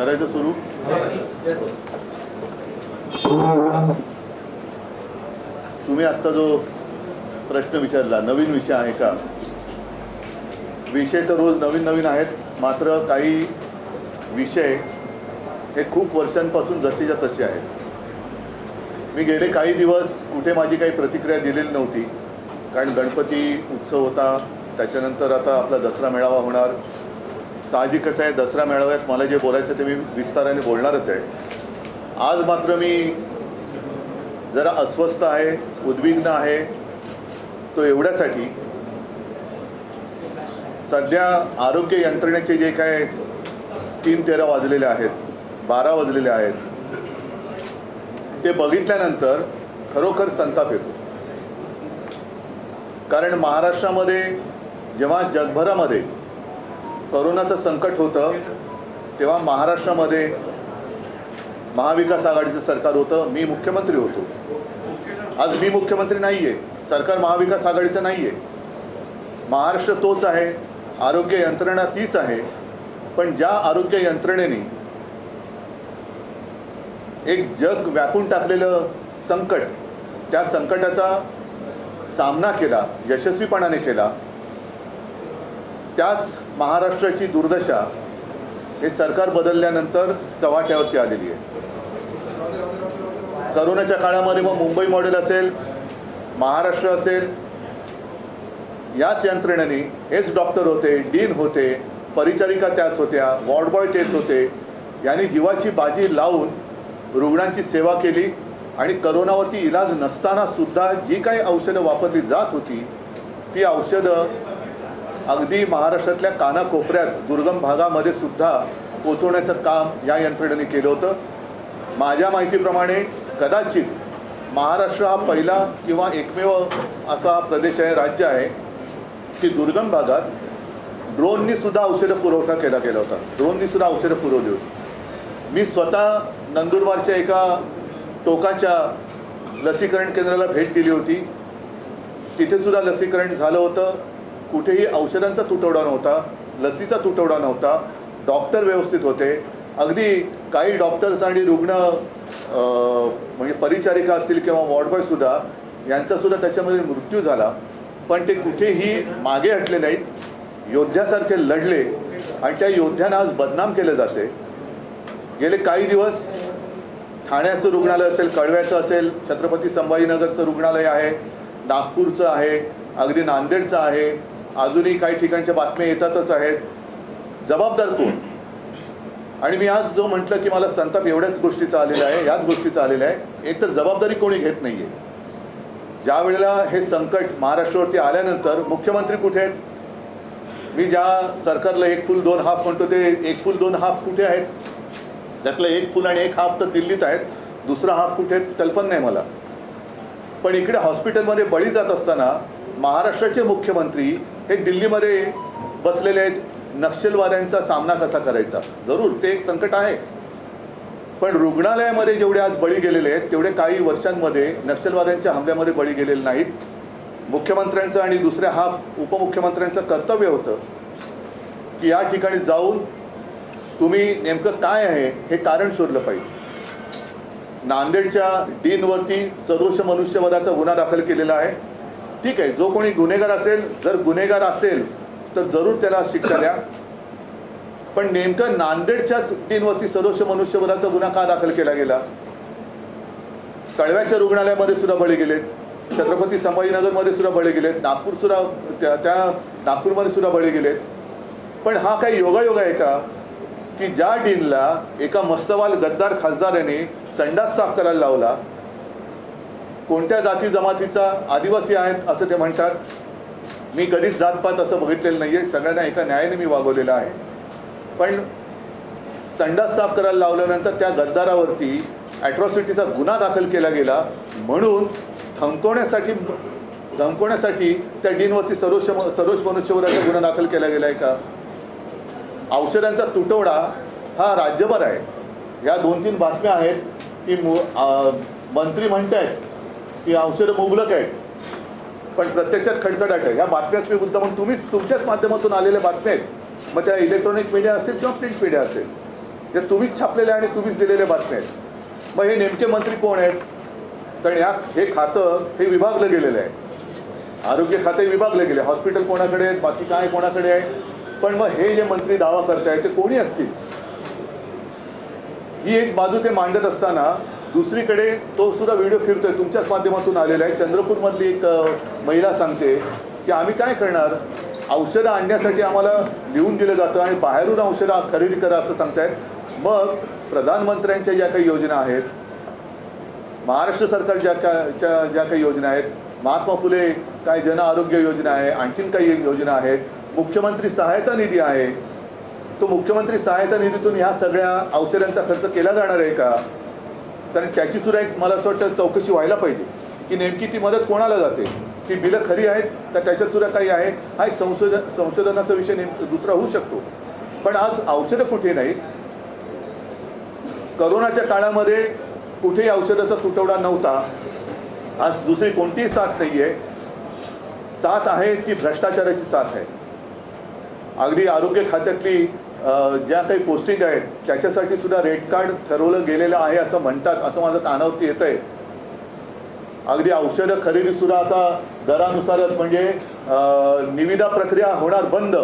करायचं सुरू. तुम्ही आत्ता जो प्रश्न विचारला नवीन विषय आहे का? विषय तर रोज नवीन नवीन आहेत, मात्र काही विषय हे खूप वर्षांपासून जसेच्या तसे आहेत. मी गेले काही दिवस कुठे माझी काही प्रतिक्रिया दिलेली नव्हती, कारण गणपती उत्सव होता, त्याच्यानंतर आता आपला दसरा मेळावा होणार. साहजिकच आहे, दसरा मेळाव्यात मला जे बोलायचं ते मी विस्ताराने बोलणारच आहे. आज मात्र मी जरा अस्वस्थ आहे, उद्विग्न आहे. तो एवढ्यासाठी, सध्या आरोग्य यंत्रणेचे जे काय 3:13 वाजलेले आहेत, 12 वाजलेले आहेत, ते बघितल्यानंतर खरोखर संताप येतो. कारण महाराष्ट्रामध्ये जेव्हा जगभरामध्ये कोरोनाचं संकट होतं, तेव्हा महाराष्ट्रामध्ये महाविकास आघाडीचं सरकार होतं, मी मुख्यमंत्री होतो. आज मी मुख्यमंत्री नाही आहे, सरकार महाविकास आघाडीचं नाही आहे. महाराष्ट्र तोच आहे, आरोग्य यंत्रणा तीच आहे. पण ज्या आरोग्य यंत्रणेने एक जग व्यापून टाकलेलं संकट, त्या संकटाचा सामना केला, यशस्वीपणाने केला, त्याच महाराष्ट्राची दुर्दशा हे सरकार बदलल्यानंतर चव्हाट्यावरती आलेली आहे. करोनाच्या काळामध्ये मग मुंबई मॉडेल असेल, महाराष्ट्र असेल, याच यंत्रणेने हेच डॉक्टर होते, डीन होते, परिचारिका त्याच होत्या, वॉर्ड बॉय तेच होते, यांनी जीवाची बाजी लावून रुग्णांची सेवा केली. आणि करोनावरती इलाज नसताना सुद्धा जी काही औषधं वापरली जात होती, ती औषधं अगदी महाराष्ट्रातल्या कानाकोपऱ्यात, दुर्गम भागामध्ये सुद्धा पोचवण्याचं काम या यंत्रणेने केलं होतं. माझ्या माहितीप्रमाणे कदाचित महाराष्ट्र हा पहिला किंवा एकमेव असा प्रदेश आहे, राज्य आहे, की दुर्गम भागात ड्रोननी सुद्धा औषधं पुरवठा केला गेला होता. ड्रोननी सुद्धा औषधं पुरवली होती. मी स्वतः नंदुरबारच्या एका टोकाच्या लसीकरण केंद्राला भेट दिली होती. तिथे सुद्धा लसीकरण झालं होतं. कुठेही औषधांचा तुटवडा नव्हता, लसीचा तुटवडा नव्हता, डॉक्टर व्यवस्थित होते. अगदी काही डॉक्टर्स आणि रुग्ण म्हणजे परिचारिका असतील किंवा वॉर्ड बॉयसुद्धा, यांचासुद्धा त्याच्यामध्ये मृत्यू झाला. पण ते कुठेही मागे हटले नाहीत, योद्ध्यासारखे लढले. आणि त्या योद्ध्यांना आज बदनाम केले जाते. गेले काही दिवस ठाण्याचं रुग्णालय असेल, कळव्याचं असेल, छत्रपती संभाजीनगरचं रुग्णालय आहे, नागपूरचं आहे, अगदी नांदेडचं आहे, अजूनही काही ठिकाणच्या बातम्या येतातच आहेत. जबाबदार कोण? आणि मी आज जो म्हटलं की मला संताप एवढ्याच गोष्टीचा आलेला आहे, याच गोष्टीचा आलेला आहे. एक तर जबाबदारी कोणी घेत नाही आहे. ज्या वेळेला हे संकट महाराष्ट्रावरती आल्यानंतर मुख्यमंत्री कुठे आहेत? मी ज्या सरकारला 1 फूल 2 हाफ म्हणतो, ते 1 फूल 2 हाफ कुठे आहेत? त्यातलं 1 फूल आणि 1 हाफ तर दिल्लीत आहेत, दुसरा हाफ कुठे कल्पना नाही मला. पण इकडे हॉस्पिटलमध्ये बळी जात असताना महाराष्ट्राचे मुख्यमंत्री हे दिल्लीमध्ये बसलेले आहेत. नक्षलवाद्यांचा सामना कसा करायचा? जरूर ते एक संकट आहे, पण रुग्णालयामध्ये जेवढे आज बळी गेलेले आहेत, तेवढे काही वर्षांमध्ये नक्षलवाद्यांच्या हमल्यामध्ये बळी गेलेले नाहीत. मुख्यमंत्र्यांचं आणि दुसऱ्या हाफ उपमुख्यमंत्र्यांचं कर्तव्य होतं की या ठिकाणी जाऊन तुम्ही नेमकं काय आहे हे कारण शोधलं पाहिजे. नांदेडच्या डीनवरती सर्वोच्च मनुष्यवधाचा गुन्हा दाखल केलेला आहे. ठीक आहे, जो कोणी गुन्हेगार असेल, जर गुन्हेगार असेल तर जरूर त्याला शिक्षा द्या. पण नेमकं नांदेडच्याच डीनवरती सर्वोच्च मनुष्यवधाचा गुन्हा का दाखल केला गेला? कळव्याच्या रुग्णालयामध्ये सुद्धा बळी गेलेत, छत्रपती संभाजीनगरमध्ये सुद्धा बळी गेलेत, नागपूर सुद्धा त्या नागपूरमध्ये सुद्धा बळी गेलेत. पण हा काही योगायोग आहे का की ज्या डीनला एका मस्तवाल गद्दार खासदाराने संडास साफ करायला लावला? कोणत्या जाती जमातीचा? आदिवासी आहेत असं ते म्हणतात. मी कधीच जातपात असं बघितलेलं नाही आहे, सगळ्यांना एका न्यायाने मी वागवलेलं आहे. पण संडास साफ करायला लावल्यानंतर त्या गद्दारावरती ॲट्रॉसिटीचा गुन्हा दाखल केला गेला, म्हणून धमकवण्यासाठी त्या डीनवरती सर्वोच्च मनुष्यवधाचा गुन्हा दाखल केला गेला आहे का? औषधांचा तुटवडा हा राज्यभर आहे. या 2-3 बातम्या आहेत की मंत्री म्हणत आहेत की औषधं मुबलक आहेत, पण प्रत्यक्षात खडखडाट आहे. ह्या बातम्याच मी मुद्दा म्हणून तुमच्याच माध्यमातून आलेल्या बातम्या आहेत, मग त्या इलेक्ट्रॉनिक मीडिया असेल किंवा प्रिंट मीडिया असेल. या तुम्हीच छापलेल्या आणि तुम्हीच दिलेल्या बातम्या आहेत. मग हे नेमके मंत्री कोण आहेत? कारण हे खातं हे विभागलं गेलेलं आहे. आरोग्य खाते विभागले गेले, हॉस्पिटल कोणाकडे आहेत, बाकी काय कोणाकडे आहे. पण मग हे जे मंत्री दावा करतायत ते कोणी असतील? ही एक बाजू ते मांडत असताना दुसरीकडे तो सुद्धा व्हिडिओ फिरतोय, तुमच्याच माध्यमातून आलेला आहे. चंद्रपूरमधली एक महिला सांगते की आम्ही काय करणार, औषधं आणण्यासाठी आम्हाला लिहून दिलं जातं आणि बाहेरून औषधं खरेदी करा असं सांगतायत. मग प्रधानमंत्र्यांच्या ज्या काही योजना आहेत, महाराष्ट्र सरकार ज्या काही योजना आहेत, महात्मा फुले काय जन आरोग्य योजना आहे, आणखीन काही योजना आहेत, मुख्यमंत्री सहायता निधी आहे, तो मुख्यमंत्री सहायता निधीतून ह्या सगळ्या औषधांचा खर्च केला जाणार आहे का? कारण त्याची सुद्धा एक मला असं वाटतं चौकशी व्हायला पाहिजे की नेमकी ती मदत कोणाला जाते, ती बिलं खरी आहेत का त्याच्यात सुद्धा काही आहे. हा एक संशोधनाचा विषय दुसरा होऊ शकतो. पण आज औषधं कुठे नाहीत. करोनाच्या काळामध्ये कुठेही औषधाचा तुटवडा नव्हता. आज दुसरी कोणतीही साथ नाही आहे. साथ आहे ती भ्रष्टाचाराची साथ आहे. अगदी आरोग्य खात्यातली ज्या काही पोस्टिंग आहेत त्याच्यासाठी सुद्धा रेट कार्ड ठरवलं गेलेलं आहे असं म्हणतात, असं माझं कानावरती येतं आहे. अगदी औषधं खरेदी सुद्धा आता दरानुसारच, म्हणजे निविदा प्रक्रिया होणार बंद.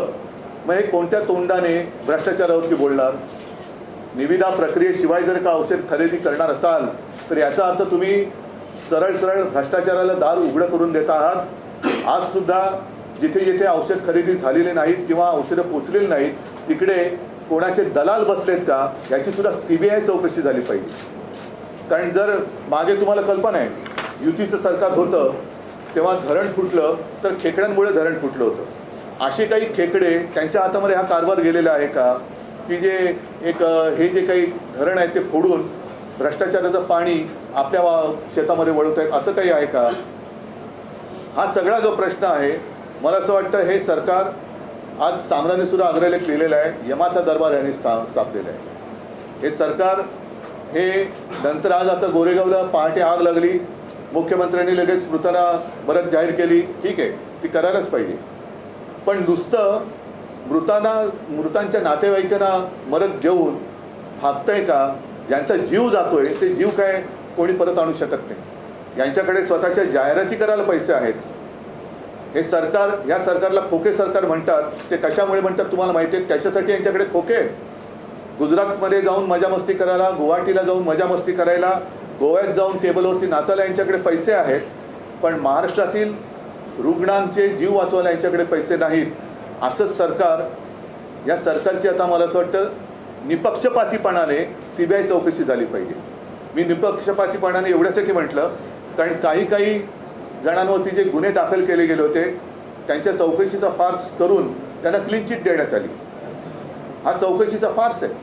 मग हे कोणत्या तोंडाने भ्रष्टाचारावरती बोलणार? निविदा प्रक्रियेशिवाय जर का औषध खरेदी करणार असाल तर याचा अर्थ तुम्ही सरळ सरळ भ्रष्टाचाराला दार उघडं करून देत आहात. आज सुद्धा जिथे जिथे औषध खरेदी झालेली नाहीत किंवा औषधं पोचलेली नाहीत तिकडे कोणाचे दलाल बसलेत का याची सुद्धा CBI चौकशी झाली पाहिजे. कारण जर मागे तुम्हाला कल्पना आहे, युतीचं सरकार होतं तेव्हा धरण फुटलं तर खेकड्यांमुळे धरण फुटलं होतं. असे काही खेकडे त्यांच्या हातामध्ये हा कारभार गेलेला आहे का की जे हे जे काही धरण आहे ते फोडून भ्रष्टाचाराचं पाणी आपल्या शेतामध्ये वळवत आहेत, असं काही आहे का? हा सगळा जो प्रश्न आहे, मला असं वाटतं हे सरकार आज सामराने सुद्धा अग्रलेख लिहिलेला आहे, यमाचा दरबार यांनी स्थापलेला आहे. हे सरकार हे नंतर आज आता गोरेगावला पहाटे आग लागली, मुख्यमंत्र्यांनी लगेच मृतांना मदत जाहीर केली, ठीक आहे, ती करायलाच पाहिजे. पण नुसतं मृतांच्या नातेवाईकांना मदत देऊन भागतंय का? ज्यांचा जीव जातोय ते जीव काय कोणी परत आणू शकत नाही. यांच्याकडे स्वतःच्या जाहिराती करायला पैसे आहेत. हे सरकार, या सरकारला खोके सरकार म्हणतात. ते कशामुळे म्हणतात तुम्हाला माहिती आहे? त्याच्यासाठी यांच्याकडे खोके आहेत. गुजरातमध्ये जाऊन मजामस्ती करायला, गुवाहाटीला जाऊन मजामस्ती करायला, गोव्यात जाऊन टेबलवरती नाचायला यांच्याकडे पैसे आहेत. पण महाराष्ट्रातील रुग्णांचे जीव वाचवायला यांच्याकडे पैसे नाहीत. असंच सरकार, या सरकारची आता मला असं वाटतं निपक्षपातीपणाने CBI चौकशी झाली पाहिजे. मी निपक्षपातीपणाने एवढ्यासाठी म्हटलं कारण काही जणांवरती जे गुन्हे दाखल केले गेले होते त्यांच्या चौकशीचा फार्स करून त्यांना क्लीन चिट देण्यात आली. हा चौकशीचा फार्स आहे.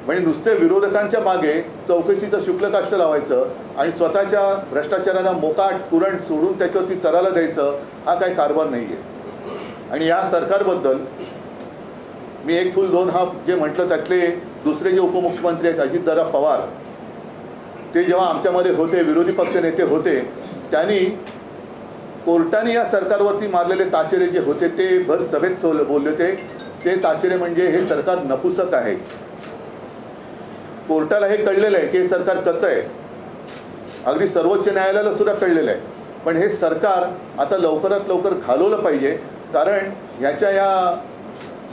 म्हणजे नुसते विरोधकांच्या मागे चौकशीचं शुक्लकाष्ट लावायचं आणि स्वतःच्या भ्रष्टाचाराला मोकाट कुरण सोडून त्याच्यावरती चराला द्यायचं, हा काही कारभार नाही आहे. आणि या सरकारबद्दल मी एक फुल दोन हाफ जे म्हटलं त्यातले दुसरे जे उपमुख्यमंत्री आहेत अजितदादा पवार, ते जेव्हा आमच्यामध्ये होते, विरोधी पक्ष नेते होते, त्यांनी कोर्टाने या सरकारवरती मारलेले ताशेरे जे होते ते भर सभेत बोलले होते. ते ताशेरे म्हणजे हे सरकार नपुसक आहे. कोर्टाला हे कळलेलं आहे की हे सरकार कसं आहे. अगदी सर्वोच्च न्यायालयाला सुद्धा कळलेलं आहे. पण हे सरकार आता लवकरात लवकर घालवलं पाहिजे. कारण ह्याच्या या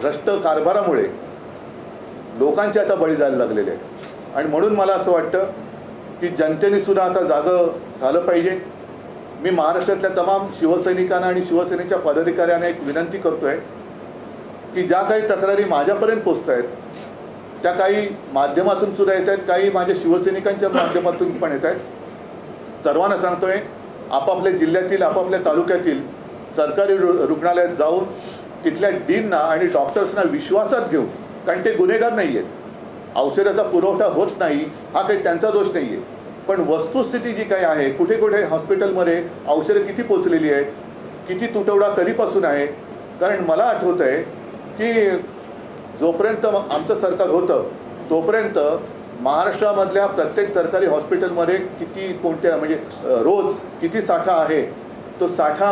भ्रष्ट कारभारामुळे लोकांचे आता बळी जायला लागलेले आहेत. आणि म्हणून मला असं वाटतं की जनतेने सुद्धा आता जागं झालं पाहिजे. मी महाराष्ट्रातल्या तमाम शिवसैनिकांना आणि शिवसेनेच्या पदाधिकाऱ्यांना एक विनंती करतोय की ज्या काही तक्रारी माझ्यापर्यंत पोचत आहेत त्या काही माध्यमातून सुद्धा येत आहेत, काही माझ्या शिवसैनिकांच्या माध्यमातून पण येत आहेत. सर्वांना सांगतोय, आपापल्या जिल्ह्यातील, आपापल्या तालुक्यातील सरकारी रुग्णालयात जाऊन तिथल्या डीनना आणि डॉक्टर्सना विश्वासात घेऊन, कारण ते गुन्हेगार नाही आहेत, औषधाचा पुरवठा होत नाही हा काही त्यांचा दोष नाही आहे, पण वस्तुस्थिती जी काही आहे, कुठे कुठे हॉस्पिटलमध्ये औषधं किती पोचलेली आहेत, किती तुटवडा कधीपासून आहे. कारण मला आठवत आहे की जोपर्यंत आमचं सरकार होतं तोपर्यंत महाराष्ट्रामधल्या प्रत्येक सरकारी हॉस्पिटलमध्ये किती कोणत्या म्हणजे रोज किती साठा आहे, तो साठा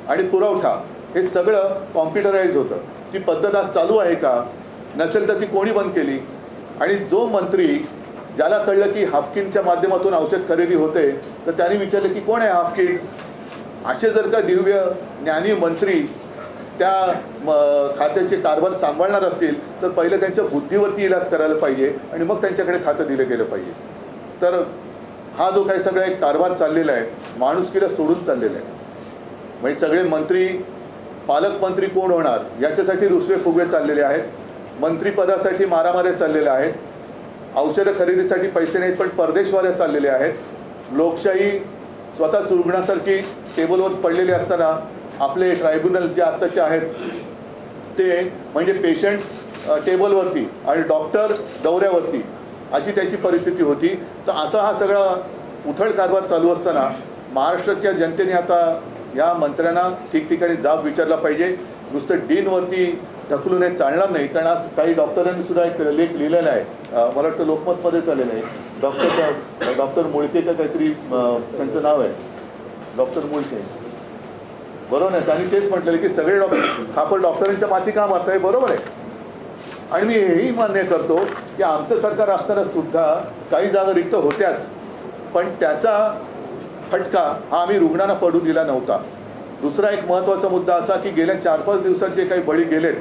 आणि पुरवठा हे सगळं कॉम्प्युटराईज होतं. ती पद्धत आज चालू आहे का? नसेल तर ती कोणी बंद केली? आणि जो मंत्री ज्याला कळलं की हाफकिनच्या माध्यमातून औषध खरेदी होते तर त्यांनी विचारलं की कोण आहे हाफकिन. असे जर का दिव्य ज्ञानी मंत्री त्या खात्याचे कारभार सांभाळणार असतील तर पहिलं त्यांच्या बुद्धीवरती इलाज करायला पाहिजे आणि मग त्यांच्याकडे खातं दिलं गेलं पाहिजे. तर हा जो काही सगळा एक कारभार चाललेला आहे माणुसकीला सोडून चाललेला आहे. म्हणजे सगळे मंत्री पालकमंत्री कोण होणार याच्यासाठी रुसवे फुगवे चाललेले आहेत. मंत्रिपदासाठी मारामाऱ्या चाललेल्या आहेत. औषधं खरेदीसाठी पैसे नाहीत पण परदेशवाल्या चाललेले आहेत. लोकशाही स्वतःच रुग्णासारखी टेबलवर पडलेली असताना आपले ट्रायब्युनल जे आत्ताचे आहेत ते म्हणजे पेशंट टेबलवरती आणि डॉक्टर दौऱ्यावरती अशी त्याची परिस्थिती होती. तर असा हा सगळा उथळ कारभार चालू असताना महाराष्ट्राच्या जनतेने आता या मंत्र्यांना ठिकठिकाणी जाब विचारला पाहिजे. नुसतं डीनवरती ढकलून हे चालणार नाही. कारण आज काही डॉक्टरांनी सुद्धा एक लेख लिहिलेला आहे, मला वाटतं लोकमतमध्येच आलेलं आहे. डॉक्टर मुळके का काहीतरी त्यांचं नाव आहे, डॉक्टर मुळके, बरोबर आहे. त्यांनी तेच म्हटलेलं की सगळे आपण डॉक्टरांच्या माती का मारताय, बरोबर आहे. आणि मी हेही मान्य करतो की आमचं सरकार असताना सुद्धा काही जागा रिक्त होत्याच, पण त्याचा फटका हा आम्ही रुग्णांना पडू दिला नव्हता. दुसरा एक महत्त्वाचा मुद्दा असा की गेल्या 4-5 दिवसात जे काही बळी गेलेत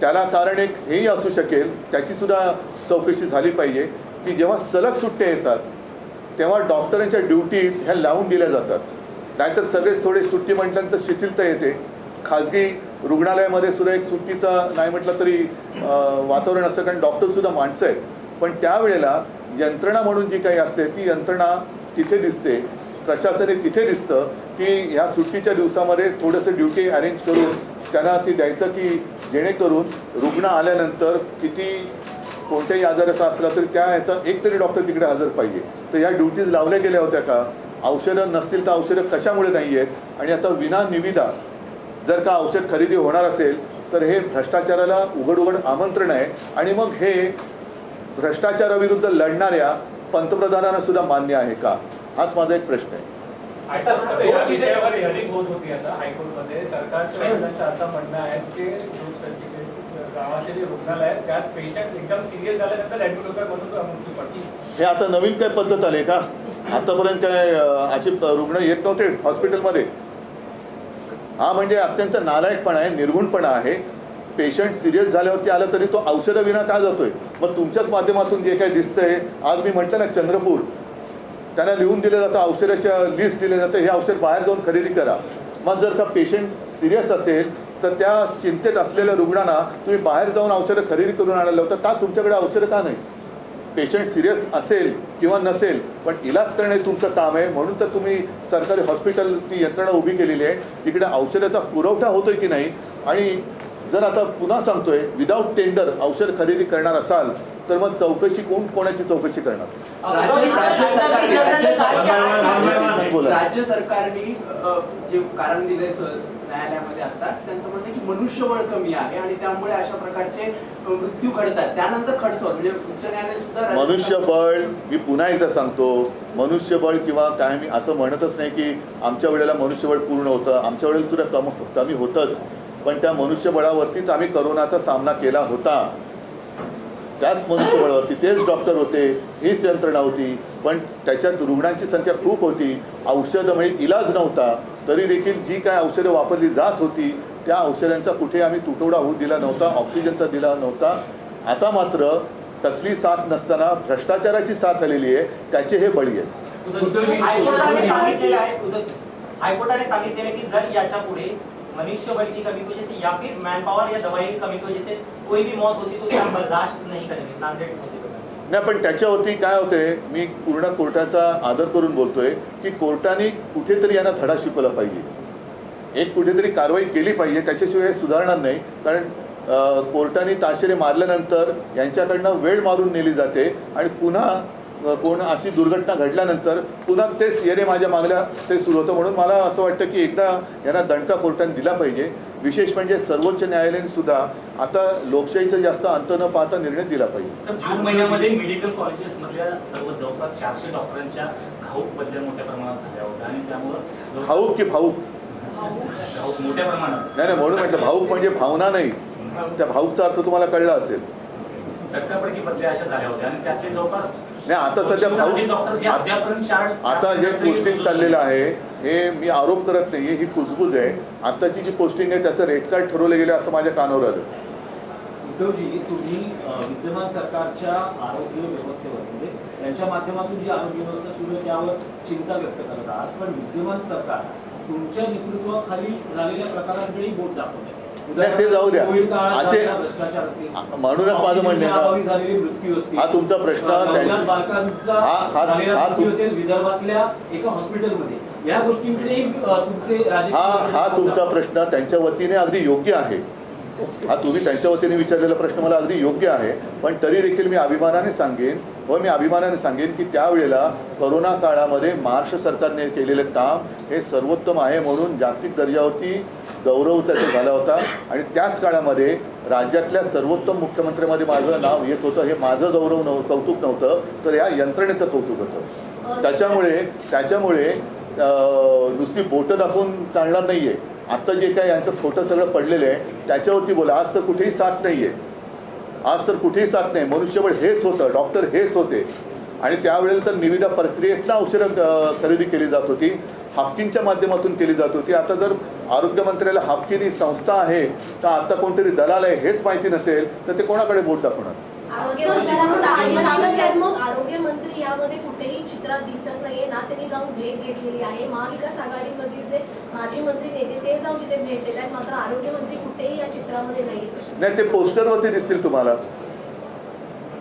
त्याला कारण एक हेही असू शकेल, त्याचीसुद्धा चौकशी झाली पाहिजे की जेव्हा सलग सुट्ट्या येतात तेव्हा डॉक्टरांच्या ड्युटी ह्या लावून दिल्या जातात. नाहीतर सगळेच थोडे सुट्टी म्हटल्यानंतर शिथिलता येते. खाजगी रुग्णालयामध्ये सुद्धा एक सुट्टीचा नाही म्हटलं तरी वातावरण असतं, कारण डॉक्टरसुद्धा माणसं आहेत. पण त्यावेळेला यंत्रणा म्हणून जी काही असते ती यंत्रणा तिथे दिसते, प्रशासन तिथे दिसतं की ह्या सुट्टीच्या दिवसामध्ये थोडंसं ड्युटी अरेंज करून त्यांना ती द्यायचं की जेणेकरून रुग्ण आल्यानंतर किती कोणत्याही आजाराचा असला तरी त्या ह्याचा एक तरी डॉक्टर तिकडे हजर पाहिजे. तर ह्या ड्युटीज लावल्या गेल्या होत्या का? औषधं नसतील तर औषधं कशामुळे नाही आहेत? आणि आता विना निविदा जर का औषध खरेदी होणार असेल तर हे भ्रष्टाचाराला उघड उघड आमंत्रण आहे. आणि मग हे भ्रष्टाचाराविरुद्ध लढणाऱ्या पंतप्रधानांना सुद्धा मान्य आहे का? हाच माझा एक प्रश्न आहे. या विषयावर हिअरिंग होत होती आता हायकोर्टमध्ये. सरकारच्या वकिलांचं असं म्हणणं आहे की गावाचे जे रुग्णालय आहेत त्यात पेशंट एकदम सिरियस झाल्यानंतर ऍडमिट होतात म्हणून मृत्यू पडते. हे आता नवीन काय पद्धत आली का? आतापर्यंत काय असे रुग्ण येत नव्हते हॉस्पिटलमध्ये? हा म्हणजे अत्यंत नालायकपणा आहे, निर्गुणपणा आहे. पेशंट सिरियस झाल्यावरती आलं तरी तो औषधाविना का जातोय? मग तुमच्याच माध्यमातून जे काही दिसतंय, आज मी म्हटलं ना चंद्रपूर, त्यांना लिहून दिलं जातं, औषधाच्या लिस्ट दिलं जातं, हे औषध बाहेर जाऊन खरेदी करा. मग जर का पेशंट सिरियस असेल तर त्या चिंतेत असलेल्या रुग्णांना तुम्ही बाहेर जाऊन औषधं खरेदी करून आणायला होतं का? तुमच्याकडे औषधं का नाही? पेशंट सिरियस असेल किंवा नसेल पण इलाज करणे तुमचं काम आहे. म्हणून तर तुम्ही सरकारी हॉस्पिटल ती यंत्रणा उभी केलेली आहे. तिकडे औषधाचा पुरवठा होतोय की नाही? आणि जर आता पुन्हा सांगतोय विदाऊट टेंडर औषध खरेदी करणार असाल तर मग चौकशी कोणाची चौकशी करणार? राज्य सरकारने जे कारण दिले न्यायालयामध्ये आता त्यांचं म्हणणं की मनुष्यबळ कमी आहे आणि त्यामुळे अशा प्रकारचे मृत्यू घडतात. त्यानंतर खडसर म्हणजे उच्च न्यायालय सुद्धा मनुष्यबळ, मी पुन्हा एकदा सांगतो, मनुष्यबळ किंवा काय मी असं म्हणतच नाही की आमच्या वेळेला मनुष्यबळ पूर्ण होतं, आमच्या वेळेला सुद्धा कमी होतंच. पण त्या मनुष्यबळावरतीच आम्ही करोनाचा सामना केला होता. त्याच मनुष्यबळावरती तेच डॉक्टर होते, हीच यंत्रणा होती. पण त्याच्यात रुग्णांची संख्या खूप होती, औषधं म्हणजे इलाज नव्हता. तरी देखील जी काय औषधं वापरली जात होती त्या औषधांचा कुठे आम्ही तुटवडा होऊ दिला नव्हता, ऑक्सिजनचा दिला नव्हता. आता मात्र कसली साथ नसताना भ्रष्टाचाराची साथ आलेली आहे, त्याचे हे बळी आहेत. हाईकोर्टाने सांगितलेलं की जर याच्या पुढे मनुष्यबल की कमी की वजह से या फिर मैन पावर या दवाई की कमी की वजह से कोई भी मौत होती तो हम बर्दाश्त नहीं करेंगे. नांदेड नाही, पण त्याच्यावरती काय होते, मी पूर्ण कोर्टाचा आदर करून बोलतोय की कोर्टाने कुठेतरी यांना धडा शिकवला पाहिजे, एक कुठेतरी कारवाई केली पाहिजे. त्याच्याशिवाय सुधारणार नाही. कारण कोर्टाने ताशेरे मारल्यानंतर यांच्याकडनं वेळ मारून नेली जाते आणि पुन्हा कोण अशी दुर्घटना घडल्यानंतर पुन्हा तेच येणे माझ्या मागल्या ते सुरू होतं. म्हणून मला असं वाटतं की एकदा यांना दणका कोर्टाने दिला पाहिजे. विशेष म्हणजे सर्वोच्च न्यायालयाने सुद्धा आता लोकशाहीचा जास्त अंत न पाहता निर्णय दिला पाहिजे. जून महिन्यामध्ये मेडिकल कॉलेजेसमधल्या सर्व जवळपास 400 डॉक्टरांच्या घाऊक बदल्या मोठ्या प्रमाणात झाल्या होत्या आणि त्यामुळं भाऊक की भाऊक? घाऊक मोठ्या प्रमाणात. नाही, म्हणून म्हटलं भाऊक म्हणजे भावना नाही. त्या भाऊकचा अर्थ तुम्हाला कळला असेल. धक्कापडकी बदल्या अशा झाल्या होत्या आणि त्याचे जवळपास नाही आता सध्या डॉक्टर्स हे अद्यापर्यंत आता जे पोस्टिंग चाललेलं आहे हे मी आरोप करत नाही, ही कुजबूज आहे. आताची जी पोस्टिंग आहे त्याचं रेट कार्ड ठरवलं गेलं असं माझ्या कानावर आलं. उद्धवजी, तुम्ही विद्यमान सरकारच्या आरोग्य व्यवस्थेवर म्हणजे त्यांच्या माध्यमातून जी आरोग्य व्यवस्था सुरू आहे त्यावर चिंता व्यक्त करत आहात, पण विद्यमान सरकार तुमच्या नेतृत्वाखाली झालेल्या प्रकारांकडे बोट दाखवते. नाही, ते जाऊ द्या. कोविड काळात असे- झालेला भ्रष्टाचार असेल, म्हणूनच माझं म्हणणं आहे अभावी ना, झालेले मृत्यू असतील, हा तुमचा प्रश्न नवजात बालकांचा झालेला हा मृत्यू असेल विदर्भातल्या एका हॉस्पिटलमध्ये, या गोष्टींकडे तुमचे हा तुमचा प्रश्न त्यांच्या वतीने अगदी योग्य आहे. हा तुम्ही त्यांच्या वतीने विचारलेला प्रश्न मला अगदी योग्य आहे, पण तरी देखील मी अभिमानाने सांगेन की त्यावेळेला करोना काळामध्ये महाराष्ट्र सरकारने केलेलं काम हे सर्वोत्तम आहे म्हणून जागतिक दर्जावरती गौरव त्याचा झाला होता. आणि त्याच काळामध्ये राज्यातल्या सर्वोत्तम मुख्यमंत्र्यांमध्ये माझं नाव येत होतं. हे माझं कौतुक नव्हतं, तर या यंत्रणेचं कौतुक होतं. त्याच्यामुळे नुसती बोटं दाखवून चालणार नाही आहे. आत्ता जे काय यांचं खोटं सगळं पडलेलं आहे त्याच्यावरती बोला. आज तर कुठेही साथ नाही आहे. मनुष्यबळ हेच होतं, डॉक्टर हेच होते. आणि त्यावेळेला तर निविदा प्रक्रियेतनं औषधं खरेदी केली जात होती, हाफकिनच्या माध्यमातून केली जात होती. आता जर आरोग्य मंत्र्याला हाफकिन ही संस्था आहे तर आता कोणतरी दलाल आहे हेच माहिती नसेल तर ते कोणाकडे बोट दाखवणार? आरोग्य मंत्री यामध्ये कुठेही चित्रात दिसत नाहीये ना. त्यांनी जाऊन भेट घेतलेली आहे. महाविकास आघाडीमधील जे माजी मंत्री नेते ते जाऊन तिथे भेट देत आहेत, मात्र आरोग्य मंत्री कुठेही या चित्रामध्ये नाही, ते पोस्टरवरती दिसतील तुम्हाला.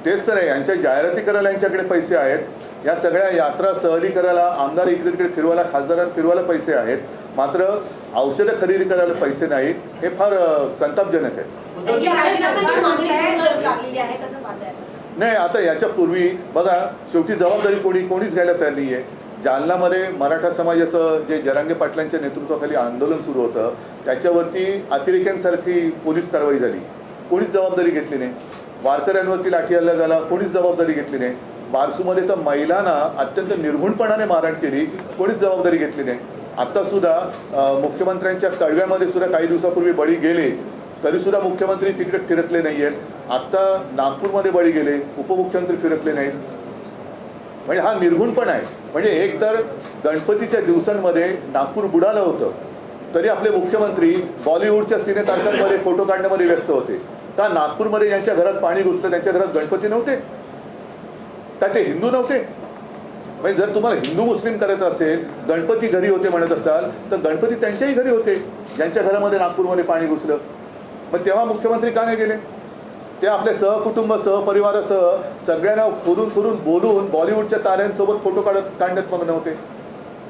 तेच तर आहे, यांच्या जाहिराती करायला यांच्याकडे पैसे आहेत. या सगळ्या यात्रा सहली करायला, आमदार इकडे तिकडे फिरवायला, खासदारांना फिरवायला पैसे आहेत, मात्र औषधं खरेदी करायला पैसे नाहीत. हे फार संतापजनक आहे. नाही, आता याच्यापूर्वी बघा, शेवटी जबाबदारी कोणीच घ्यायला तयार नाही आहे. जालनामध्ये मराठा समाजाचं जे जरांगे पाटलांच्या नेतृत्वाखाली आंदोलन सुरू होतं त्याच्यावरती अतिरेक्यांसारखी पोलीस कारवाई झाली, कोणीच जबाबदारी घेतली नाही. वारकऱ्यांवरती लाठी हल्ला झाला, कोणीच जबाबदारी घेतली नाही. बारसूमध्ये तर महिलांना अत्यंत निर्घुणपणाने मारहाण केली, कोणीच जबाबदारी घेतली नाही. आत्तासुद्धा मुख्यमंत्र्यांच्या कळव्यामध्ये सुद्धा काही दिवसापूर्वी बळी गेले तरीसुद्धा मुख्यमंत्री तिकडे फिरकले नाही आहेत. आत्ता नागपूरमध्ये बळी गेले, उपमुख्यमंत्री फिरकले नाहीत. म्हणजे हा निर्घुणपणा आहे. म्हणजे एक तर गणपतीच्या दिवसांमध्ये नागपूर बुडालं होतं तरी आपले मुख्यमंत्री बॉलिवूडच्या सिनेतारकांमध्ये फोटो काढण्यामध्ये व्यस्त होते. का नागपूरमध्ये ज्यांच्या घरात पाणी घुसलं त्यांच्या घरात गणपती नव्हते? का ते हिंदू नव्हते? म्हणजे जर तुम्हाला हिंदू मुस्लिम करायचं असेल, गणपती घरी होते म्हणत असाल तर गणपती त्यांच्याही घरी होते ज्यांच्या घरामध्ये नागपूरमध्ये पाणी घुसलं. मग तेव्हा मुख्यमंत्री का नाही गेले? ते आपल्या सहकुटुंब सहपरिवारासह सगळ्यांना फिरून बोलून बॉलिवूडच्या ताऱ्यांसोबत फोटो काढण्यात मग नव्हते.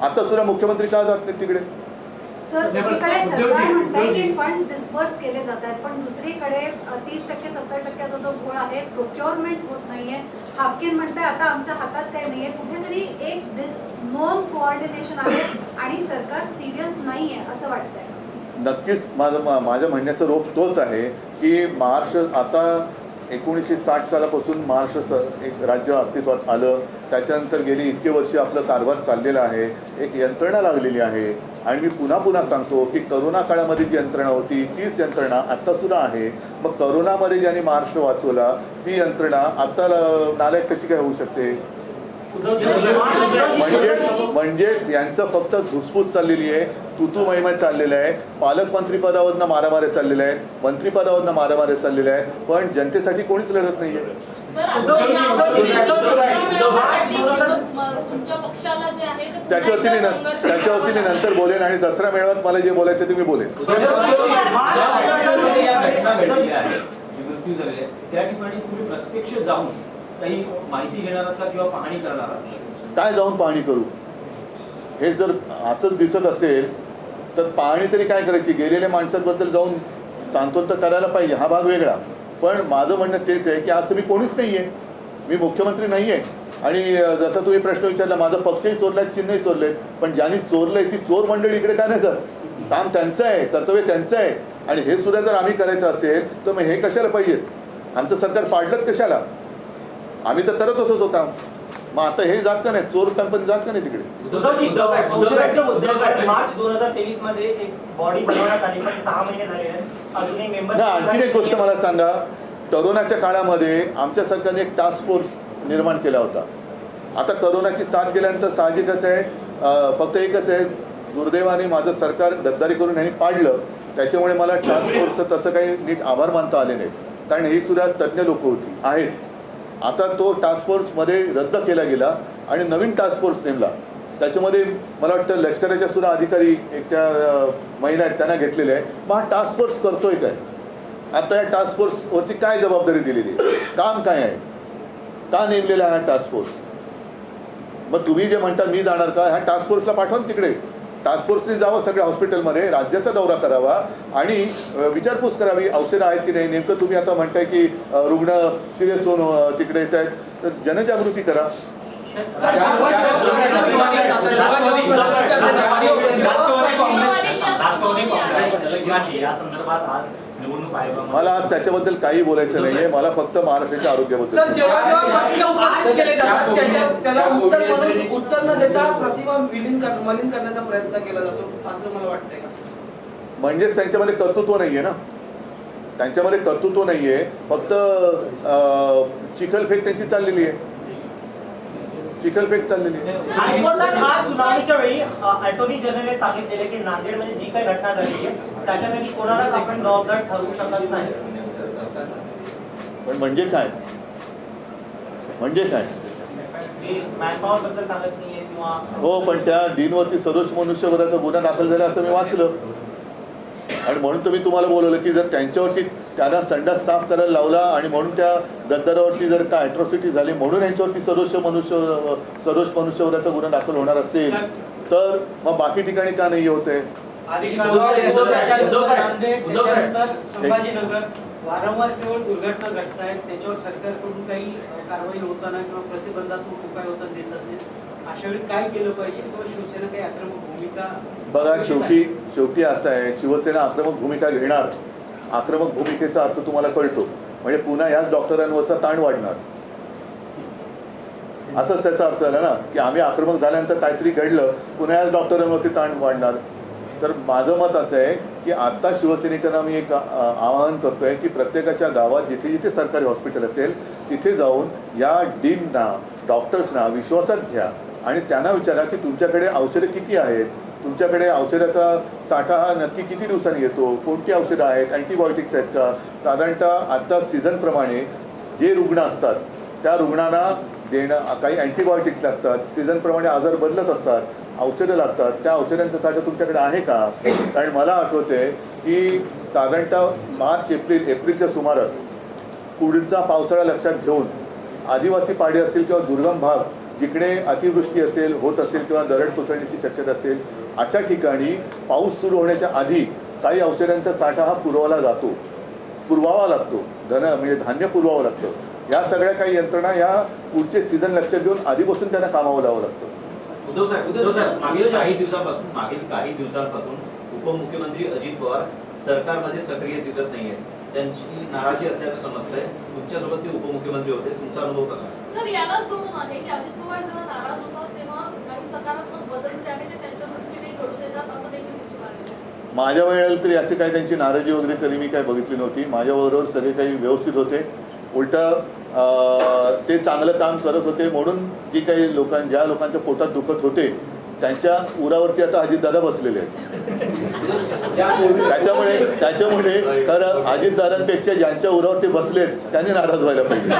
आता सुद्धा मुख्यमंत्री का जात नाहीत तिकडे? सर, एकीकडे सरकार म्हणताय की फंड्स डिस्पर्स केले जात आहेत, पण दुसरीकडे 30% 70% जो गोळ आहे प्रोक्युअरमेंट होत नाहीये. हाफकिन म्हणताय आता आमच्या हातात काही नाहीये. कुठेतरी एक नॉन कोऑर्डिनेशन आहे आणि सरकार सिरियस नाहीये असं वाटतंय. नक्कीच माझ्या म्हणण्याचा रोख तोच आहे की महाराष्ट्र आता 1960 सालापासून महाराष्ट्र एक राज्य अस्तित्वात आलं. त्याच्यानंतर गेली इतके वर्ष आपलं कारभार चाललेला आहे, एक यंत्रणा लागलेली आहे. आणि मी पुन्हा सांगतो की करोना काळामध्ये जी यंत्रणा होती तीच यंत्रणा आत्तासुद्धा आहे. मग करोनामध्ये ज्यांनी महाराष्ट्र वाचवला ती यंत्रणा आत्ता नालायक कशी काय होऊ शकते? म्हणजेच यांचं फक्त घुसपूस चाललेली आहे, तुतू महिमा चाललेला आहे. पालकमंत्रीपदावरनं मारामाऱ्या चाललेल्या आहेत, मंत्रिपदावरनं मारामाऱ्या चाललेल्या आहेत, पण जनतेसाठी कोणीच लढत नाहीये. त्याच्यावरती मी नंतर बोलेन आणि दसरा मेळाव्यात मला जे बोलायचं ते मी बोलेन. मृत्यू झालेले त्या ठिकाणी तुम्ही प्रत्यक्ष जाऊन काही माहिती घेणार आहात किंवा पाहणी करणार आहात? काय जाऊन पाहणी करू? हे जर असंच दिसत असेल तर पाहणी तरी काय करायची? गेलेल्या माणसांबद्दल जाऊन सांत्वन तर करायला पाहिजे, हा भाग वेगळा. पण माझं म्हणणं तेच आहे की आज तुम्ही कोणीच नाही आहे, मी मुख्यमंत्री नाही आहे. आणि जसा तुम्ही प्रश्न विचारला, माझा पक्षही चोरला आहे, चिन्हही चोरले, पण ज्यांनी चोरलंय ती चोर मंडळी इकडे काय नाही जात? काम त्यांचं आहे, कर्तव्य त्यांचं आहे. आणि हे सुद्धा जर आम्ही करायचं असेल तर मग हे कशाला पाहिजेत? आमचं सरकार पाडलंच कशाला? आम्ही तर करत होतो काम. मग आता हे जात का नाही? चोर कंपनी जात का नाही तिकडे? मार्च 2023 मध्ये एक बॉडी बनवण्यात आली, पण 6 महिने झाले आहेत, अजूनही मेंबर. आणखीन एक गोष्ट मला सांगा, करोनाच्या काळामध्ये आमच्या सरकारने एक टास्क फोर्स निर्माण केला होता. आता करोनाची साथ गेल्यानंतर साहजिकच आहे, फक्त एकच आहे, दुर्दैवाने माझं सरकार गद्दारी करून ह्यांनी पाडलं. त्याच्यामुळे मला टास्क फोर्सचं तसं काही नीट आभार मानता आले नाहीत, कारण ही सुद्धा तज्ज्ञ लोक होती आहेत. आता तो टास्क फोर्समध्ये रद्द केला गेला आणि नवीन टास्क फोर्स नेमला. त्याच्यामध्ये मला वाटतं लष्कराच्या सुद्धा अधिकारी एक त्या महिला आहेत त्यांना घेतलेले आहे. मग हा टास्क फोर्स करतोय काय? आता या टास्क फोर्सवरती काय जबाबदारी दिलेली आहे? काम काय आहे? का नेमलेला आहे हा टास्क फोर्स? मग तुम्ही जे म्हणता मी जाणार का, ह्या टास्क फोर्सला पाठवा ना तिकडे. टास्क फोर्सने जावं सगळ्या हॉस्पिटलमध्ये, राज्याचा दौरा करावा आणि विचारपूस करावी औषधं आहेत की नाही. नेमकं तुम्ही आता म्हणताय की रुग्ण सिरियस होऊन तिकडे येत आहेत, तर जनजागृती करा. या संदर्भात आज निवडणूक आयोगामध्ये मला आज त्याच्याबद्दल काही बोलायचं नाहीये. मला फक्त महाराष्ट्राच्या आरोग्याबद्दल. सर, जेव्हा प्रश्न केले जातात त्याला उत्तर न देता प्रतिमा मलिन करण्याचा प्रयत्न केला जातो असं मला वाटतंय का? म्हणजेच त्यांच्यामध्ये कर्तृत्व नाहीये ना, त्यांच्यामध्ये कर्तृत्व नाहीये, फक्त चिखलफेक त्यांची चाललेली आहे, चिखलफेक चाललेली आहे. हायकोर्टात आज सुनावणीच्या वेळी अटॉर्नी जनरलने सांगितलेले की नांदेडमध्ये जी काही घटना झाली आहे त्याच्यासाठी कोणालाच आपण जबाबदार ठरवू शकत नाही. पण म्हणजे काय, म्हणजे काय? मॅनपॉवर बद्दल सांगत नाहीये किंवा हो, पण त्या डीनवरती सदोष मनुष्यवधाचा गुन्हा दाखल झाला असं मी वाचलं आणि म्हणून तर मी तुम्हाला बोलवलं की जर त्यांच्यावरती त्यांना संडास साफ करायला लावला आणि म्हणून त्या गद्दारावरती जर का ॲट्रॉसिटी झाली म्हणून यांच्यावरती सदोष मनुष्यवधाचा गुन्हा दाखल होणार असेल तर मग बाकी ठिकाणी का नाही होते? संभाजीनगर वारंवार केवळ दुर्घटना घडत आहेत, त्याच्यावर सरकारकडून काही कारवाई होताना किंवा प्रतिबंधात्मक उपाय होताना दिसत नाही. अशा वेळी काय केलं पाहिजे किंवा शिवसेना काही आक्रमक भूमिका? बघा, शेवटी असं आहे, शिवसेना आक्रमक भूमिका घेणार. आक्रमक भूमिकेचा अर्थ तुम्हाला कळतो, म्हणजे पुन्हा याच डॉक्टरांवरचा ताण वाढणार, असंच त्याचा अर्थ झाला ना, की आम्ही आक्रमक झाल्यानंतर काहीतरी घडलं, पुन्हा याच डॉक्टरांवरती ताण वाढणार. तर माझं मत असं आहे की आत्ता शिवसैनिकांना मी एक आवाहन करतोय की प्रत्येकाच्या गावात जिथे जिथे सरकारी हॉस्पिटल असेल तिथे जाऊन या डीनना, डॉक्टर्सना विश्वासात घ्या आणि त्यांना विचारा की तुमच्याकडे औषधं किती आहेत, तुमच्याकडे औषधाचा साठा हा नक्की किती दिवसांनी येतो, कोणती औषधं आहेत, अँटीबायोटिक्स आहेत का. साधारणतः आत्ता सीझनप्रमाणे जे रुग्ण असतात त्या रुग्णांना देणं, काही अँटीबायोटिक्स लागतात, सीझनप्रमाणे आजार बदलत असतात, औषधं लागतात, त्या औषधांचा साठा तुमच्याकडे आहे का? कारण मला आठवते की साधारणतः मार्च एप्रिलच्या सुमारास पुढचा पावसाळा लक्षात घेऊन आदिवासी पाडे असेल किंवा दुर्गम भाग जिकडे अतिवृष्टी असेल होत असेल किंवा दरड कोसळण्याची शक्यता असेल अशा ठिकाणी पाऊस सुरू होण्याच्या आधी काही औषधांचा साठा हा पुरवावा लागतो, म्हणजे धान्य पुरवावं लागतं. या सगळ्या काही यंत्रणा या पुढचे सीझन लक्षात घेऊन आधीपासून त्यांना कामावं लावावं लागतं. उद्धव साहेब, मागील काही दिवसांपासून उपमुख्यमंत्री अजित पवार सरकारमध्ये सक्रिय दिसत नाहीये, त्यांची नाराजी असल्याचं समजतंय. तुमच्यासोबत ते उपमुख्यमंत्री होते, तुमचा अनुभव कसा? सर, याला जोडून आहे की अजित पवार जेव्हा नाराज होतात तेव्हा काही सकारात्मक बदल जे आहेत ते त्यांच्या दृष्टीने घडून येतात असं देखील दिसून आले. माझ्या वेळेला तरी असे काही त्यांची नाराजी वगैरे तरी मी काही बघितली नव्हती. माझ्याबरोबर सगळे काही व्यवस्थित होते. उलटं ते चांगलं काम करत होते म्हणून जी काही ज्या लोकांच्या पोटात दुखत होते त्यांच्या उरावरती आता अजितदादा बसलेले आहेत. त्याच्यामुळे खरं अजितदादांपेक्षा ज्यांच्या उरावरती बसलेत त्यांनी नाराज व्हायला पाहिजे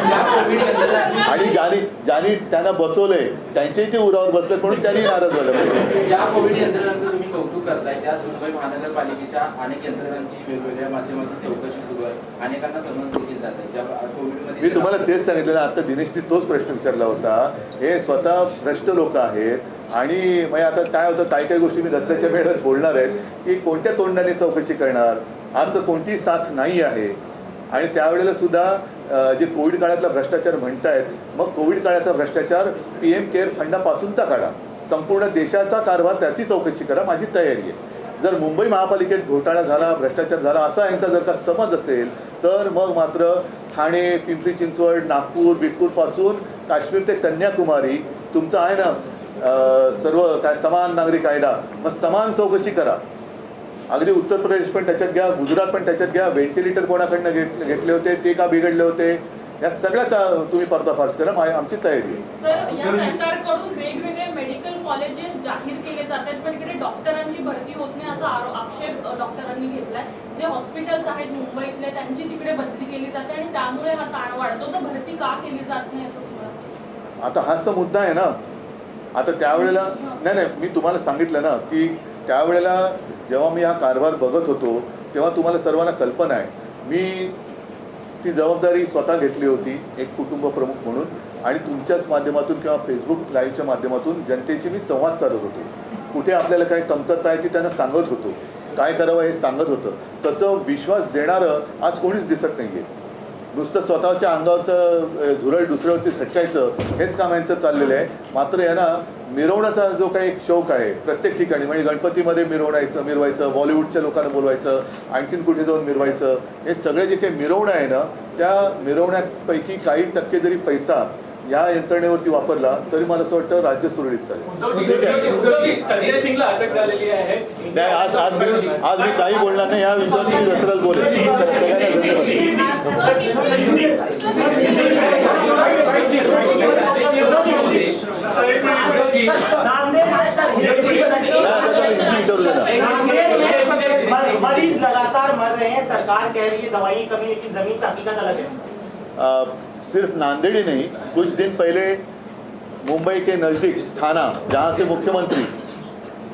आणि ज्यांनी त्यांना बसवलंय त्यांच्याही ते उरावर बसले म्हणून त्यांनी नाराज व्हायला पाहिजे. ज्या कोविड यंत्रणांचं तुम्ही कौतुक करताय त्या मुंबई महानगरपालिकेच्या अनेक यंत्रणांची वेगवेगळ्या माध्यमाची चौकशी सुरू आहे, अनेकांना समज देखील जात आहे. ज्या कोविडमध्ये मी तुम्हाला तेच सांगितलेलं, आता दिनेशनी तोच प्रश्न विचारला होता. हे स्वतः भ्रष्ट लोक आहेत आणि मग आता काय होतं, काही गोष्टी मी दसऱ्याच्या वेळेस बोलणार आहेत की कोणत्या तोंडाने चौकशी करणार, असं कोणती साथ नाही आहे. आणि त्यावेळेला सुद्धा जे कोविड काळातला भ्रष्टाचार म्हणतायत, मग कोविड काळाचा भ्रष्टाचार PM केअर फंडापासूनचा काढा, संपूर्ण देशाचा कारभार त्याची चौकशी करा, माझी तयारी आहे. जर मुंबई महापालिकेत घोटाळा झाला, भ्रष्टाचार झाला असा यांचा जर का समज असेल तर मग मात्र ठाणे, पिंपरी चिंचवड, नागपूर, बीडपूरपासून काश्मीर ते कन्याकुमारी तुमचं आहे ना सर्व काय समान नागरी कायदा, मग समान चौकशी करा. अगदी उत्तर प्रदेश पण त्याच्यात घ्या, गुजरात पण त्याच्यात घ्या, व्हेंटिलेटर कोणाकडनं घेतले होते, ते का बिघडले होते, या सगळ्याचा तुम्ही पर्दाफाश करा. आमची तयारी आहे. सर, या सरकारकडून वेगवेगळे मेडिकल कॉलेजेस जाहीर केले जातात, पण इकडे डॉक्टरांची भरती होत नाही असा आक्षेप डॉक्टरांनी घेतलाय. जे हॉस्पिटल्स आहेत मुंबईतले त्यांची तिकडे बदली केली जाते आणि त्यामुळे हा ताण वाढतो. तर भरती का केली जात नाही असं तुम्हाला? आता हाच तर मुद्दा आहे ना. आता त्यावेळेला नाही, मी तुम्हाला सांगितलं ना की त्यावेळेला जेव्हा मी हा कारभार बघत होतो तेव्हा तुम्हाला सर्वांना कल्पना आहे, मी ती जबाबदारी स्वतः घेतली होती एक कुटुंब प्रमुख म्हणून, आणि तुमच्याच माध्यमातून किंवा फेसबुक लाईव्हच्या माध्यमातून जनतेशी मी संवाद साधत होतो. कुठे आपल्याला काही कमतरता आहे ती त्यांना सांगत होतो, काय करावं हे सांगत होतं. तसं विश्वास देणारं आज कोणीच दिसत नाही आहे. नुसतं स्वतःच्या अंगावरचं झुरळ दुसऱ्यावरती झटकायचं हेच काम यांचं चाललेलं आहे. मात्र यांना मिरवण्याचा जो काही एक शौक आहे प्रत्येक ठिकाणी, म्हणजे गणपतीमध्ये मिरवायचं, बॉलिवूडच्या लोकांना बोलवायचं, आणखीन कुठे जाऊन मिरवायचं, हे सगळे जे काही मिरवणं आहे ना, त्या मिरवण्यापैकी काही टक्के जरी पैसा या यंत्रणेवरती वापरला तरी मला असं वाटतं राज्य सुरळीत चालेल. संजय सिंगला अटक झालेली आहे. नाही, आज मी काही बोलणार नाही या विषयावर. मी दसऱ्याला बोलेन. मरीज लगातार मर रहे हैं, सरकार कह रही है दवाई की कमी, लेकिन जमीन की हकीकत अलग है. सिर्फ नांदेड़ ही नहीं, कुछ दिन पहले मुंबई के नज़दीक थाना, जहाँ से मुख्यमंत्री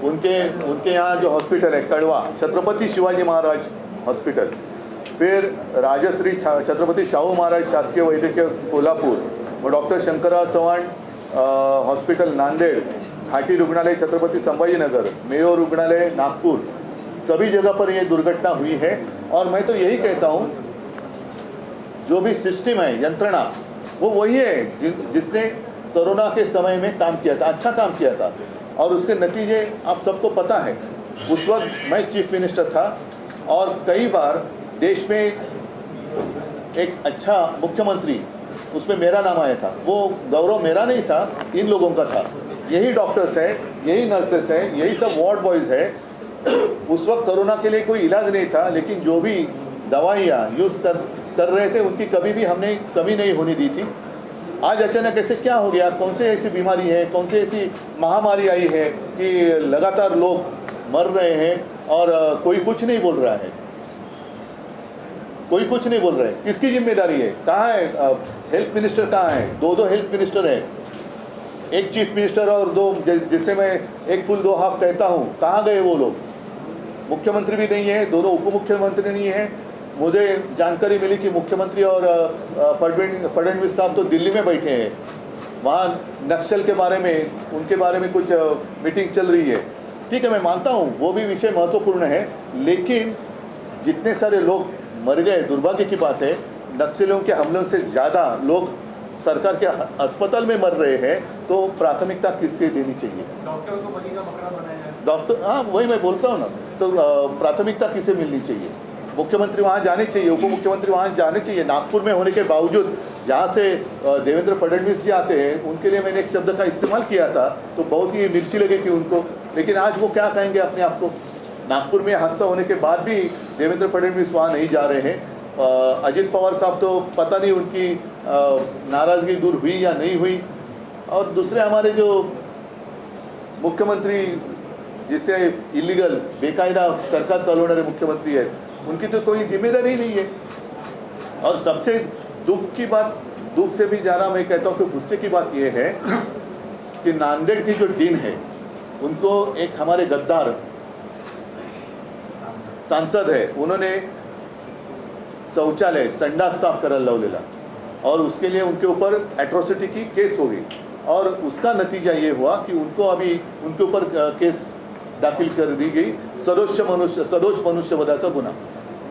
उनके यहाँ जो हॉस्पिटल है कड़वा, छत्रपति शिवाजी महाराज हॉस्पिटल, फिर राजश्री छत्रपति शाहू महाराज शासकीय वैद्यकीय कोल्हापुर, और डॉक्टर शंकरराव चव्हाण हॉस्पिटल नांदेड़, घाटी रुग्णालय छत्रपति संभाजीनगर, मेयो रुग्णालय नागपुर, सभी जगह पर ये दुर्घटना हुई है. और मैं तो यही कहता हूँ, जो भी सिस्टम है, यंत्रणा, वो वही है जिसने कोरोना के समय में काम किया था, अच्छा काम किया था, और उसके नतीजे आप सबको पता है. उस वक्त मैं चीफ मिनिस्टर था और कई बार देश में एक अच्छा मुख्यमंत्री, उसमें मेरा नाम आया था. वो गौरव मेरा नहीं था, इन लोगों का था. यही डॉक्टर्स हैं, यही नर्सेस हैं, यही सब वार्ड बॉयज़ हैं. उस वक्त कोरोना के लिए कोई इलाज नहीं था, लेकिन जो भी दवाइयाँ यूज़ कर रहे थे उनकी कभी भी हमने कमी नहीं होने दी थी. आज अचानक ऐसे क्या हो गया, कौन से ऐसी बीमारी है, कौन सी ऐसी महामारी आई है कि लगातार लोग मर रहे हैं और कोई कुछ नहीं बोल रहा है. कोई कुछ नहीं बोल रहा है. किसकी जिम्मेदारी है? कहाँ है हेल्थ मिनिस्टर? कहाँ है? दो हेल्थ मिनिस्टर है, एक चीफ मिनिस्टर और दो, जिससे मैं एक फुल दो हाफ कहता हूँ. कहाँ गए वो लोग? मुख्यमंत्री भी नहीं है, दोनों उप मुख्यमंत्री नहीं है. मुझे जानकारी मिली कि मुख्यमंत्री और फडणवीस साहब तो दिल्ली में बैठे हैं, वहाँ नक्सल के बारे में, उनके बारे में कुछ मीटिंग चल रही है. ठीक है, मैं मानता हूँ वो भी विषय महत्वपूर्ण है, लेकिन जितने सारे लोग मर गए, दुर्भाग्य की बात है, नक्सलियों के हमलों से ज़्यादा लोग सरकार के अस्पताल में मर रहे हैं, तो प्राथमिकता किससे देनी चाहिए? डॉक्टर को बलि का बकरा बनाया है. डॉक्टर, हाँ वही मैं बोलता हूँ ना. तो प्राथमिकता किसे मिलनी चाहिए? मुख्यमंत्री वहाँ जाने चाहिए, उप मुख्यमंत्री वहाँ जाने चाहिए. नागपुर में होने के बावजूद जहाँ से देवेंद्र फडणवीस जी आते हैं, उनके लिए मैंने एक शब्द का इस्तेमाल किया था, तो बहुत ही मिर्ची लगी थी उनको. लेकिन आज वो क्या कहेंगे अपने आप को? नागपुर में हादसा होने के बाद भी देवेंद्र फडणवीस वहाँ नहीं जा रहे हैं. अजित पवार साहब तो पता नहीं उनकी नाराज़गी दूर हुई या नहीं हुई. और दूसरे हमारे जो मुख्यमंत्री, जिसे इलीगल बेकायदा सरकार चालवणारे मुख्यमंत्री हैं, उनकी तो कोई जिम्मेदारी नहीं है. और सबसे दुख से भी ज़्यादा मैं कहता हूँ कि गुस्से की बात यह है कि नांदेड़ की जो डीन है, उनको एक हमारे गद्दार सांसद है, उन्होंने शौचालय, संडास साफ करायला लावलेला, और उसके लिए उनके ऊपर एट्रोसिटी की केस हो गई. और उसका नतीजा ये हुआ कि उनको अभी उनके ऊपर केस दाखिल कर दी गई, सदोष मनुष्यवधाचा गुन्हा.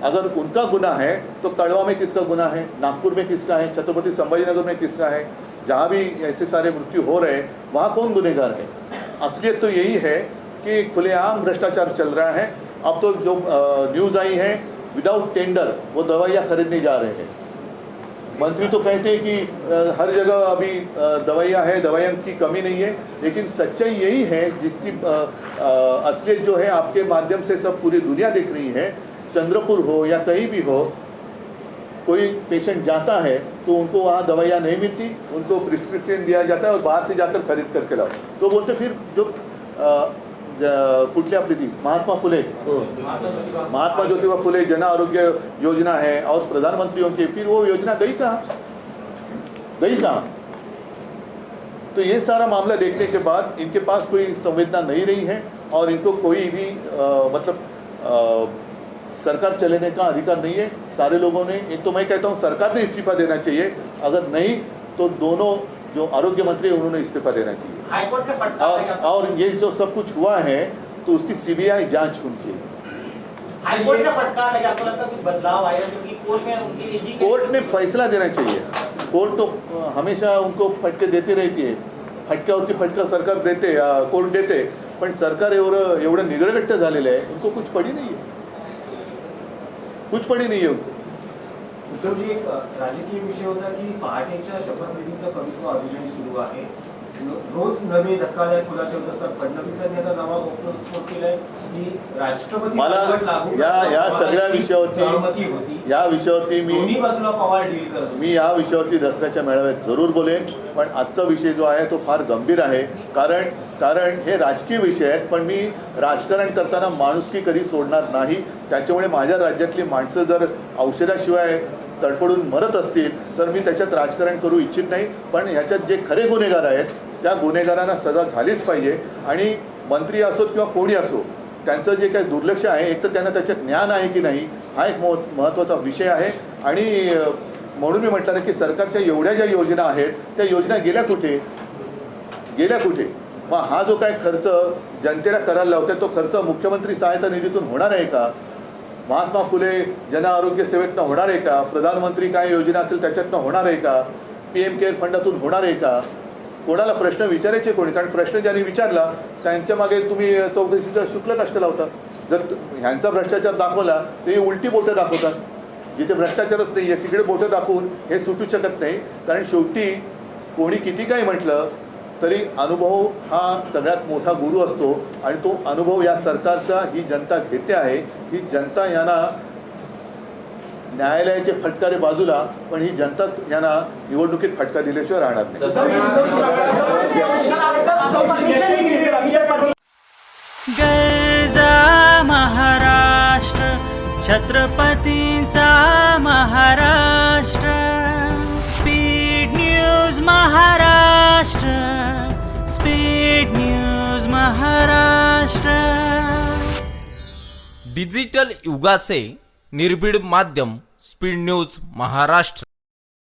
अगर उनका गुनाह है तो कड़वा में किसका गुनाह है, नागपुर में किसका है, छत्रपति संभाजीनगर में किसका है? जहाँ भी ऐसे सारे मृत्यु हो रहे हैं वहाँ कौन गुनहगार है? असलियत तो यही है कि खुलेआम भ्रष्टाचार चल रहा है. अब तो जो न्यूज़ आई है, विदाउट टेंडर वो दवाइयाँ खरीदने जा रहे हैं. मंत्री तो कहते हैं कि हर जगह अभी दवाइयाँ है, दवाइयों की कमी नहीं है, लेकिन सच्चाई यही है जिसकी असलियत जो है आपके माध्यम से सब पूरी दुनिया देख रही है। चंद्रपुर हो या कहीं भी हो, कोई पेशेंट जाता है तो उनको वहाँ दवाइयाँ नहीं मिलती, उनको प्रिस्क्रिप्शन दिया जाता है और बाहर से जाकर खरीद करके लाओ। तो बोलते फिर जो कुठली आपली ती महात्मा फुले फुले जन आरोग्य योजना है और प्रधानमंत्रियों की, फिर वो योजना गई कहाँ? तो ये सारा मामला देखने के बाद इनके पास कोई संवेदना नहीं रही है और इनको कोई भी सरकार चलाने का अधिकार नहीं है। सारे लोगों ने, एक तो मैं कहता हूँ सरकार ने इस्तीफा देना चाहिए, अगर नहीं तो दोनों जो आरोग्य मंत्री है उन्होंने इस्तीफा देना चाहिए। हाईकोर्ट से फटकार और ये जो सब कुछ हुआ है तो उसकी सीबीआई जांच होनी चाहिए। हाईकोर्ट ने फटकार लगा, आपको लगता है कुछ बदलाव आएगा क्योंकि कोर्ट में उनकी निजी कोर्ट ने फैसला देना चाहिए। कोर्ट तो हमेशा उनको फटके देती रहती है, फटक्यावरती फटका सरकार देते, कोर्ट देते, पण सरकार एवढं निगरगट्ट झालेलं आहे, उनको कुछ पडी नाही है उनको। उद्धवजी, एक राजकीय विषय होता की पहाटेच्या शपथविधीचं कवित्व अजूनही सुरू आहे। रोज नवे धक्कादायक खुलासे होत असतात। फडणवीसांनी आता नवा घटस्फोट केलाय की राष्ट्रपती मला या सगळ्या सहमती होती। या विषयावरती दोन्ही बाजूला पवार डील करतो। मी या विषयावरती दसऱ्याच्या मेळाव्यात जरूर बोलेन, पण आजचा विषय जो आहे तो फार गंभीर आहे, कारण हे राजकीय विषय आहेत, पण मी राजकारण करताना माणुसकी कधी सोडणार नाही। त्याच्यामुळे माझ्या राज्यातली माणसं जर औषधाशिवाय तडफडून मरत असतील तर मी त्याच्यात राजकारण करू इच्छित नाही, पण ह्याच्यात जे खरे गुन्हेगार आहेत त्या गुन्हेगारांना सजा झालीच पाहिजे। आणि मंत्री असोत किंवा कोणी असो, त्यांचं जे काही दुर्लक्ष आहे, एक तर त्यांना त्याच्यात ज्ञान आहे की नाही हा एक महत्त्वाचा विषय आहे। आणि म्हणून मी म्हटलं की सरकारच्या एवढ्या ज्या योजना आहेत त्या योजना गेल्या कुठे? मग हा जो काय खर्च जनतेला करायला लावते तो खर्च मुख्यमंत्री सहायता निधीतून होणार आहे का? महात्मा फुले जन आरोग्य सेवेतनं होणार आहे का? प्रधानमंत्री काय योजना असेल त्याच्यातनं होणार आहे का? PM केअर फंडातून होणार आहे का? कोणाला प्रश्न विचारायचे कोणी? कारण प्रश्न ज्यांनी विचारला त्यांच्या मागे तुम्ही चौकशीचा शुल्क कष्ट लावता। जर ह्यांचा भ्रष्टाचार दाखवला तर उलटी बोटं दाखवतात, जिथे भ्रष्टाचारच नाही आहे तिकडे बोटं दाखवून हे सुटू शकत नाही। कारण शेवटी कोणी किती काही म्हटलं तरी अनुभव हा सगळ्यात मोठा गुरु असतो आणि तो अनुभव या सरकारचा ही जनता घेते आहे। ही जनता यांना न्यायालयाचे फटकारे बाजूला, पण ही जनताच यांना निवडणुकीत फटका दिल्याशिवाय राहणार नाही। गर्जा महाराष्ट्र, छत्रपतींचा Maharashtra, speed news Maharashtra, speed news Maharashtra. Digital युगाचे निर्भीड माध्यम स्पीड न्यूज महाराष्ट्र।